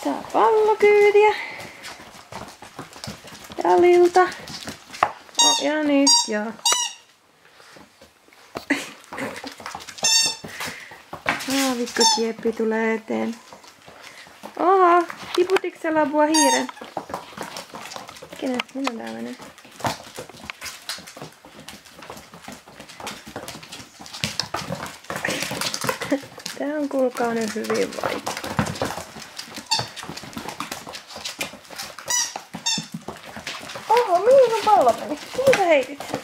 Saa pallokyytiä. Dalilta. Oh, ja nyt joo. Aavikkokieppi tulee eteen. Oho, tiputitko sä labua hiiren? Kenet minä tää menee? Tää on kuulkaa nyt hyvin vaikea. Oho, mihin sun pallo meni? Mihin sä heitit sen?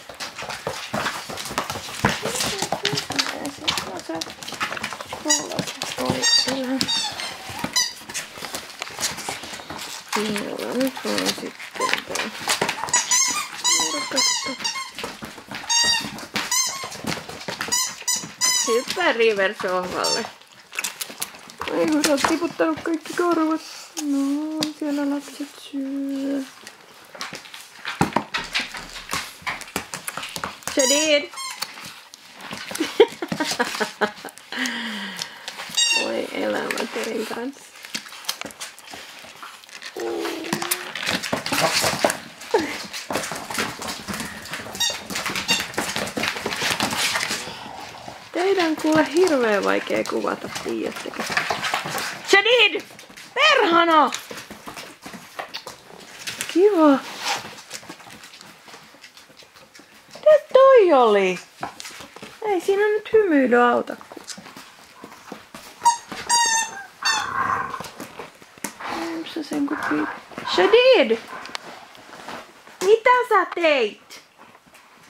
Oi, kyllä. Joo, nyt on sitten tää. Hyppää River-sohvalle. Ei kun sä oot tiputtanut kaikki korvat. No, siellä lapset syö. Shadid! Voi elämä teidän kanssa. Teidän kuule hirveän vaikea kuvata, tiedättekö? Shadid! Perhana! Kiva! Mitä toi oli? Ei siinä nyt hymyily auta. Sen kun Shadid! Mitä sä teit?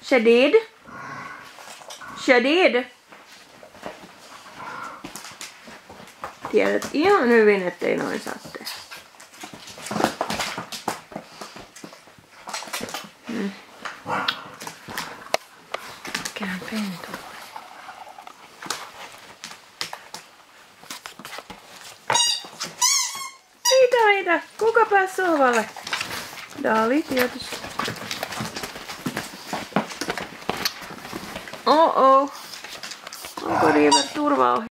Shadid? Shadid? Tiedät ihan hyvin, ettei noin saa tehdä. Mikään pentu. Mitä? Kuka pääsi sohvalle? Dali tietysti. Oh. Onko River turvaohjelma?